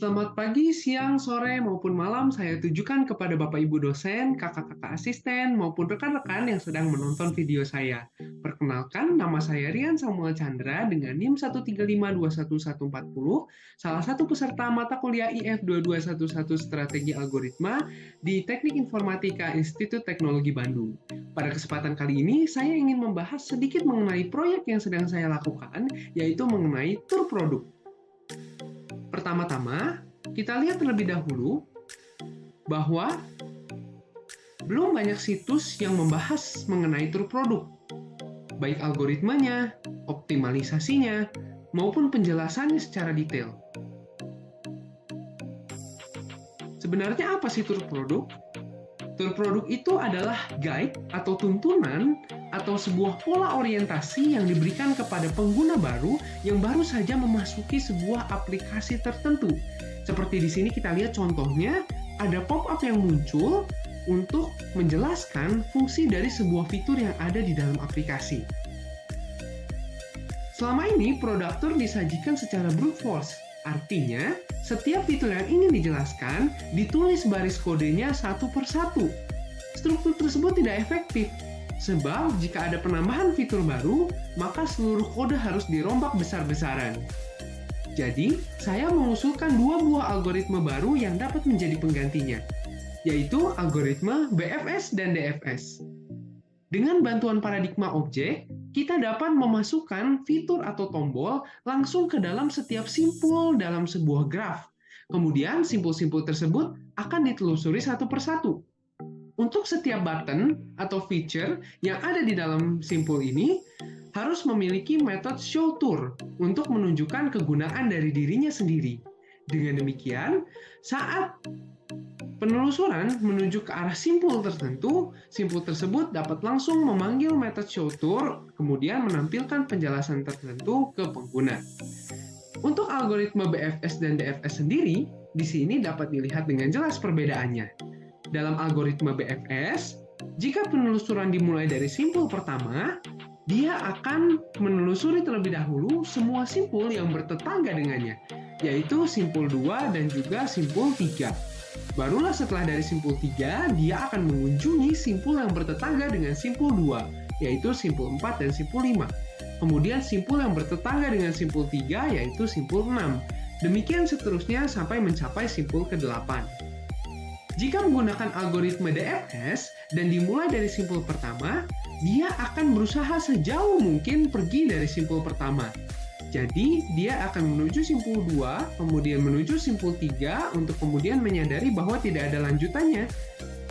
Selamat pagi, siang, sore, maupun malam saya tujukan kepada Bapak Ibu dosen, kakak-kakak asisten, maupun rekan-rekan yang sedang menonton video saya. Perkenalkan, nama saya Rian Samuel Chandra dengan NIM 135211140, salah satu peserta mata kuliah IF 2211 Strategi Algoritma di Teknik Informatika Institut Teknologi Bandung. Pada kesempatan kali ini, saya ingin membahas sedikit mengenai proyek yang sedang saya lakukan, yaitu mengenai tur produk. Pertama-tama, kita lihat terlebih dahulu bahwa belum banyak situs yang membahas mengenai tur produk, baik algoritmanya, optimalisasinya, maupun penjelasannya secara detail. Sebenarnya apa sih tur produk? Tur produk itu adalah guide atau tuntunan atau sebuah pola orientasi yang diberikan kepada pengguna baru yang baru saja memasuki sebuah aplikasi tertentu. Seperti di sini kita lihat contohnya, ada pop-up yang muncul untuk menjelaskan fungsi dari sebuah fitur yang ada di dalam aplikasi. Selama ini, product tour disajikan secara brute force. Artinya, setiap fitur yang ingin dijelaskan ditulis baris kodenya satu per satu. Struktur tersebut tidak efektif, sebab jika ada penambahan fitur baru, maka seluruh kode harus dirombak besar-besaran. Jadi, saya mengusulkan dua buah algoritma baru yang dapat menjadi penggantinya, yaitu algoritma BFS dan DFS. Dengan bantuan paradigma objek, kita dapat memasukkan fitur atau tombol langsung ke dalam setiap simpul dalam sebuah graf. Kemudian, simpul-simpul tersebut akan ditelusuri satu persatu. Untuk setiap button atau feature yang ada di dalam simpul ini, harus memiliki metode show tour untuk menunjukkan kegunaan dari dirinya sendiri. Dengan demikian, saat penelusuran menuju ke arah simpul tertentu, simpul tersebut dapat langsung memanggil metode show tour, kemudian menampilkan penjelasan tertentu ke pengguna. Untuk algoritma BFS dan DFS sendiri, di sini dapat dilihat dengan jelas perbedaannya. Dalam algoritma BFS, jika penelusuran dimulai dari simpul pertama, dia akan menelusuri terlebih dahulu semua simpul yang bertetangga dengannya, yaitu simpul 2 dan juga simpul 3. Barulah setelah dari simpul 3, dia akan mengunjungi simpul yang bertetangga dengan simpul 2, yaitu simpul 4 dan simpul 5. Kemudian simpul yang bertetangga dengan simpul 3, yaitu simpul 6. Demikian seterusnya sampai mencapai simpul ke-8. Jika menggunakan algoritma DFS dan dimulai dari simpul pertama, dia akan berusaha sejauh mungkin pergi dari simpul pertama. Jadi, dia akan menuju simpul 2, kemudian menuju simpul 3 untuk kemudian menyadari bahwa tidak ada lanjutannya.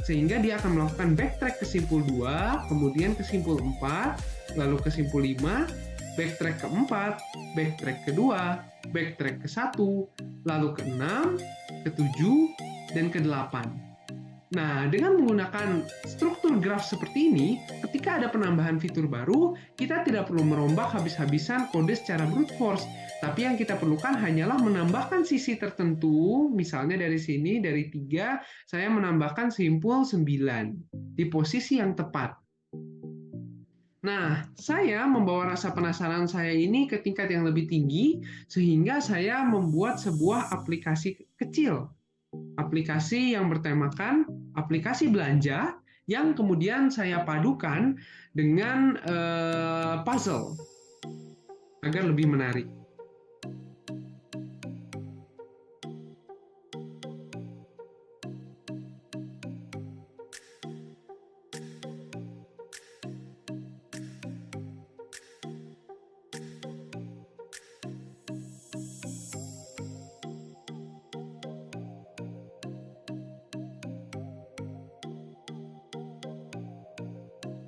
Sehingga dia akan melakukan backtrack ke simpul 2, kemudian ke simpul 4, lalu ke simpul 5, backtrack ke 4, backtrack ke 2, backtrack ke 1, lalu ke 6, ke 7, dan ke-8. Nah, dengan menggunakan struktur graf seperti ini, ketika ada penambahan fitur baru, kita tidak perlu merombak habis-habisan kode secara brute force. Tapi yang kita perlukan hanyalah menambahkan sisi tertentu, misalnya dari sini, dari 3, saya menambahkan simpul 9 di posisi yang tepat. Nah, saya membawa rasa penasaran saya ini ke tingkat yang lebih tinggi, sehingga saya membuat sebuah aplikasi kecil. Aplikasi yang bertemakan aplikasi belanja yang kemudian saya padukan dengan puzzle agar lebih menarik.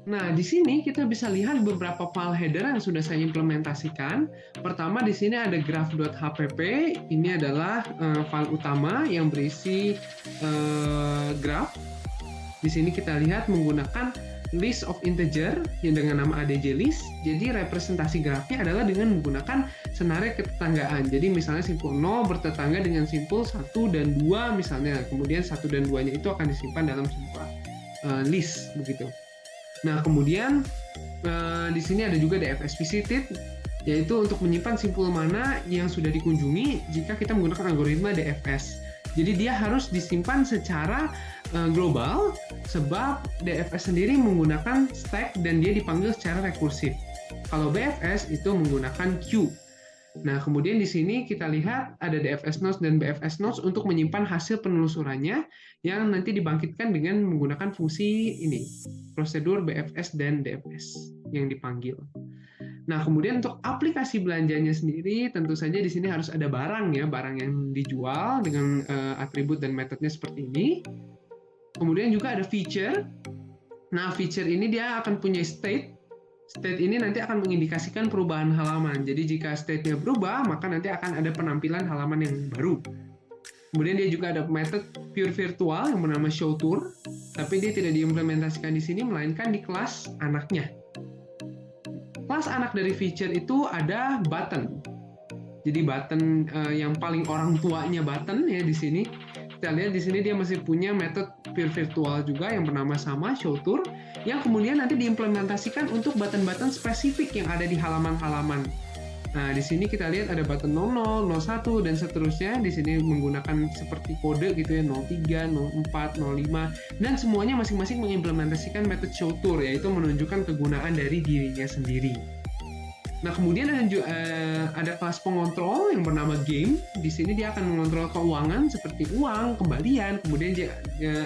Nah, di sini kita bisa lihat beberapa file header yang sudah saya implementasikan. Pertama, di sini ada graph.hpp. Ini adalah file utama yang berisi graph. Di sini kita lihat menggunakan list of integer yang dengan nama adj list. Jadi representasi grafnya adalah dengan menggunakan senarai ketetanggaan. Jadi misalnya simpul 0 bertetangga dengan simpul 1 dan 2 misalnya. Kemudian 1 dan 2-nya itu akan disimpan dalam sebuah list begitu. Nah, kemudian di sini ada juga DFS visited yaitu untuk menyimpan simpul mana yang sudah dikunjungi jika kita menggunakan algoritma DFS. Jadi dia harus disimpan secara global sebab DFS sendiri menggunakan stack dan dia dipanggil secara rekursif. Kalau BFS itu menggunakan queue. Nah, kemudian di sini kita lihat ada DFS nodes dan BFS nodes untuk menyimpan hasil penelusurannya yang nanti dibangkitkan dengan menggunakan fungsi ini, prosedur BFS dan DFS yang dipanggil. Nah, kemudian untuk aplikasi belanjanya sendiri, tentu saja di sini harus ada barang ya, barang yang dijual dengan atribut dan metodenya seperti ini. Kemudian juga ada feature. Nah, feature ini dia akan punya state. State ini nanti akan mengindikasikan perubahan halaman. Jadi jika state-nya berubah, maka nanti akan ada penampilan halaman yang baru. Kemudian dia juga ada method pure virtual yang bernama show tour, tapi dia tidak diimplementasikan di sini, melainkan di kelas anaknya. Kelas anak dari feature itu ada button. Jadi button yang paling orang tuanya button ya di sini. Kita lihat di sini dia masih punya metode pure virtual juga yang bernama sama show tour, yang kemudian nanti diimplementasikan untuk button-button spesifik yang ada di halaman-halaman. Nah, di sini kita lihat ada button 00, 01 dan seterusnya. Di sini menggunakan seperti kode gitu ya, 03, 04, 05 dan semuanya masing-masing mengimplementasikan metode show tour, yaitu menunjukkan kegunaan dari dirinya sendiri. Nah, kemudian ada kelas pengontrol yang bernama game. Di sini dia akan mengontrol keuangan seperti uang, kembalian, kemudian dia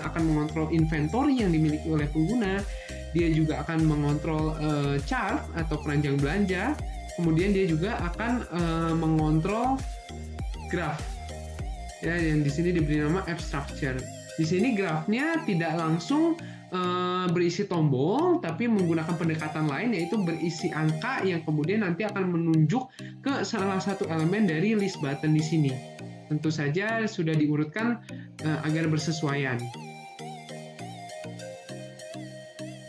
akan mengontrol inventory yang dimiliki oleh pengguna. Dia juga akan mengontrol chart atau keranjang belanja. Kemudian dia juga akan mengontrol graph. Ya, yang di sini diberi nama app structure. Di sini grafnya tidak langsung berisi tombol, tapi menggunakan pendekatan lain, yaitu berisi angka yang kemudian nanti akan menunjuk ke salah satu elemen dari list button di sini. Tentu saja sudah diurutkan agar bersesuaian.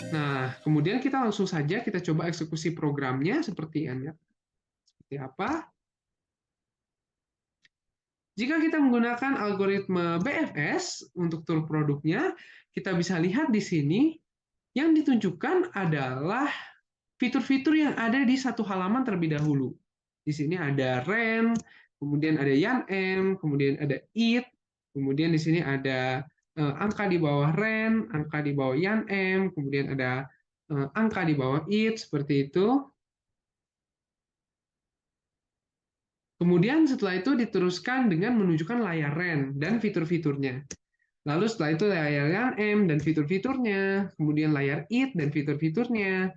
Nah, kemudian kita langsung saja kita coba eksekusi programnya seperti apa. Jika kita menggunakan algoritma BFS untuk tool produknya, kita bisa lihat di sini yang ditunjukkan adalah fitur-fitur yang ada di satu halaman terlebih dahulu. Di sini ada ren, kemudian ada YANM, kemudian ada it, kemudian di sini ada angka di bawah ren, angka di bawah YANM, kemudian ada angka di bawah it, seperti itu. Kemudian setelah itu diteruskan dengan menunjukkan layar ren dan fitur-fiturnya. Lalu setelah itu layar YANM dan fitur-fiturnya, kemudian layar it dan fitur-fiturnya,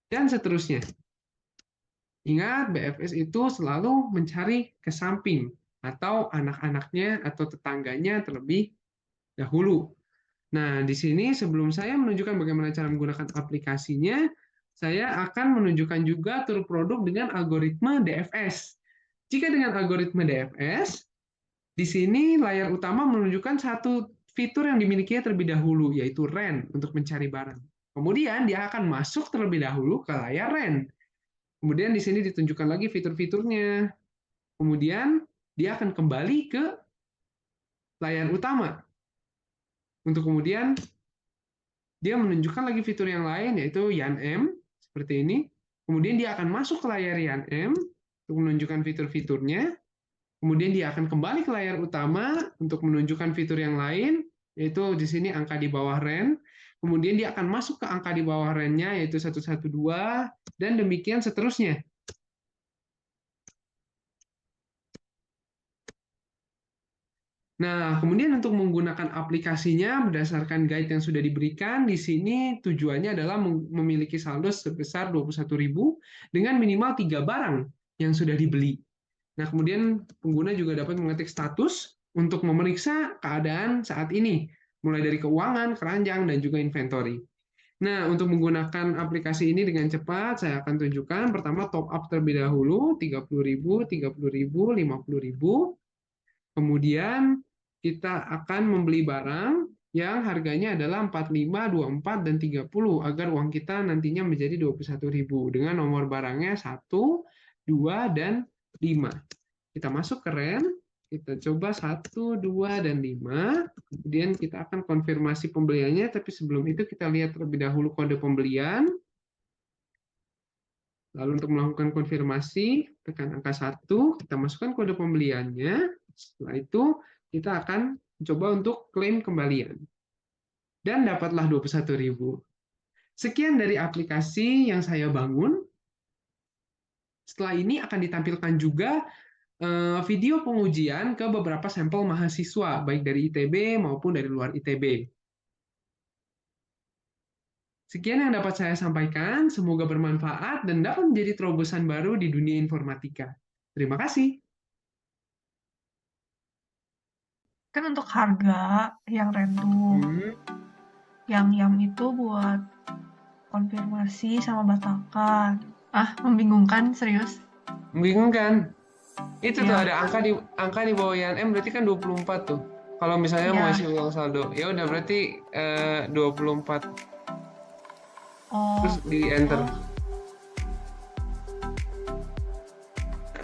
dan seterusnya. Ingat, BFS itu selalu mencari ke samping atau anak-anaknya atau tetangganya terlebih dahulu. Nah, di sini sebelum saya menunjukkan bagaimana cara menggunakan aplikasinya, saya akan menunjukkan juga tool produk dengan algoritma DFS. Jika dengan algoritma DFS, di sini layar utama menunjukkan satu fitur yang dimilikinya terlebih dahulu, yaitu ren untuk mencari barang. Kemudian dia akan masuk terlebih dahulu ke layar ren. Kemudian di sini ditunjukkan lagi fitur-fiturnya. Kemudian dia akan kembali ke layar utama. Untuk kemudian dia menunjukkan lagi fitur yang lain, yaitu YANM, seperti ini. Kemudian dia akan masuk ke layar YANM untuk menunjukkan fitur-fiturnya. Kemudian dia akan kembali ke layar utama untuk menunjukkan fitur yang lain, yaitu di sini angka di bawah ren. Kemudian dia akan masuk ke angka di bawah ren-nya, yaitu 112, dan demikian seterusnya. Nah, kemudian untuk menggunakan aplikasinya berdasarkan guide yang sudah diberikan, di sini tujuannya adalah memiliki saldo sebesar 21.000 dengan minimal 3 barang yang sudah dibeli. Nah, kemudian pengguna juga dapat mengetik status untuk memeriksa keadaan saat ini, mulai dari keuangan, keranjang, dan juga inventory. Nah, untuk menggunakan aplikasi ini dengan cepat, saya akan tunjukkan. Pertama, top up terlebih dahulu, 30.000, 30.000, 50.000. Kemudian kita akan membeli barang yang harganya adalah 45, 24, dan 30 agar uang kita nantinya menjadi 21.000 dengan nomor barangnya 1, 2, dan 5. Kita masuk ke ren, kita coba 1, 2, dan 5. Kemudian kita akan konfirmasi pembeliannya, tapi sebelum itu kita lihat terlebih dahulu kode pembelian. Lalu untuk melakukan konfirmasi, tekan angka 1, kita masukkan kode pembeliannya. Setelah itu, kita akan coba untuk klaim kembalian. Dan dapatlah 21.000. Sekian dari aplikasi yang saya bangun. Setelah ini akan ditampilkan juga video pengujian ke beberapa sampel mahasiswa, baik dari ITB maupun dari luar ITB. Sekian yang dapat saya sampaikan, semoga bermanfaat dan dapat menjadi terobosan baru di dunia informatika. Terima kasih. Kan untuk harga yang random, yang itu buat konfirmasi sama batakan. Membingungkan, serius. Membingungkan. Itu tuh Ya. ada angka di bawah INM berarti kan 24 tuh. Kalau misalnya mau Ya. isi ulang saldo, ya udah berarti 24. Oh. Terus di enter.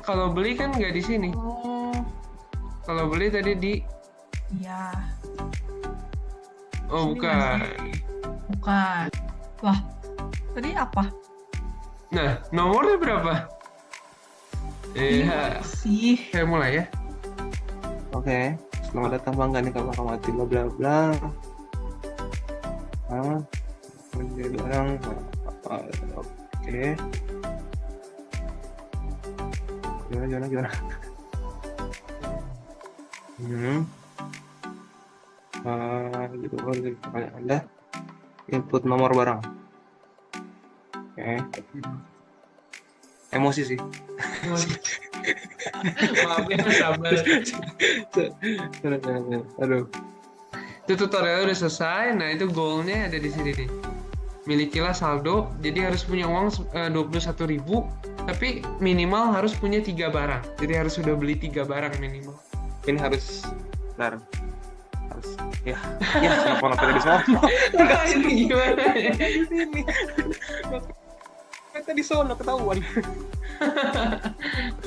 Kalau beli kan nggak di sini. Oh. Kalau beli tadi di. Iya. Oh, Sini bukan. Bukan. Wah, tadi apa? Nah, nomornya berapa? Iya. Sih. Saya mulai ya. Oke, selamat datang Bang Gani Kamati bla bla bla. Menjadi orang. Oke. Gimana? Gitu kan pertanyaan Anda. Input nomor barang. Oke. Emosi sih. Maaf ya, sabar. Aduh. Itu tutorialnya udah selesai. Nah, itu goalnya ada di sini nih. Milikilah saldo, jadi harus punya uang 21.000, tapi minimal harus punya 3 barang. Jadi harus sudah beli 3 barang minimal. Ini harus benar. Harus ya kenapa tadi sono? Ini gimana ya? Ini. Tadi sono ketahuan.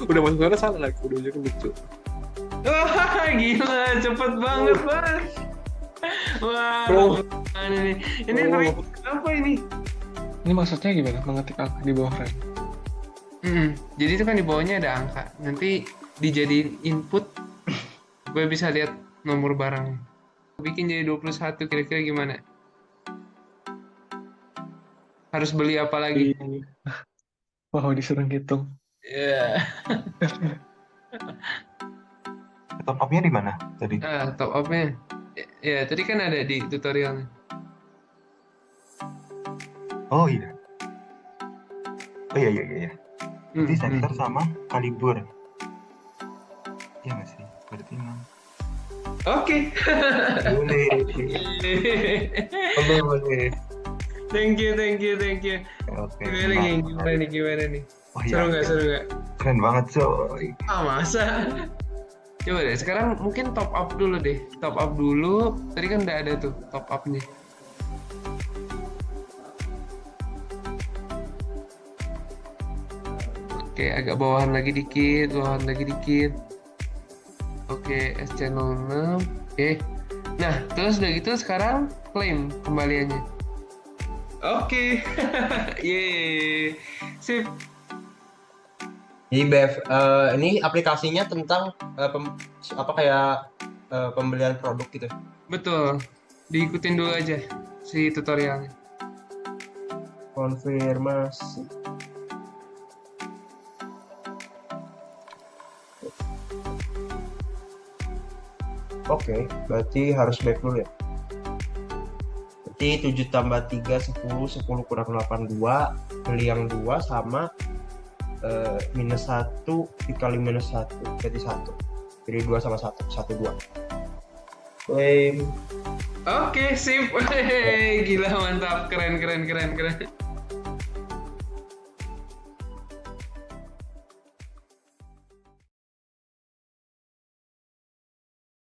Udah masuk sana salah lagi, udah jadi lucu. Wah, gila, cepet banget, Bang. Wah, ini apa ini? Ini maksudnya gimana? Mengetik angka di bawah rem. Jadi itu kan di bawahnya ada angka. Nanti dijadiin input, gue bisa lihat nomor barangnya. Bikin jadi 21, kira-kira gimana? Harus beli apa lagi? Wow, disuruh ngitung. Ya. Top up-nya di mana tadi? Top up-nya. Ya, tadi kan ada di tutorialnya. Oh iya. Jadi sektor sama kaliber. Iya nggak sih? Berarti emang. Oke. Boleh. Thank you. Oke. Gimana nih? Oh, iya. Seru nggak? Keren banget coy. Masa? Coba deh, sekarang mungkin top up dulu deh. Top up dulu. Tadi kan udah ada tuh top up-nya. Oke, agak bawahan lagi dikit. Oke, SC06. Oke. Nah, terus udah gitu sekarang klaim kembaliannya. Oke. Yeay. Sip. Jadi Bev, ini aplikasinya tentang pembelian produk gitu. Betul. Diikutin dulu aja si tutorialnya. Konfirmasi. Oke, berarti harus back dulu ya. Berarti 7 tambah 3, 10 kurang 8, 2. Beli yang 2 sama minus 1 dikali minus 1 berarti 1. Jadi 2 sama 1, 1, 2. Klaim. Oke, sip. Gila, mantap. Keren.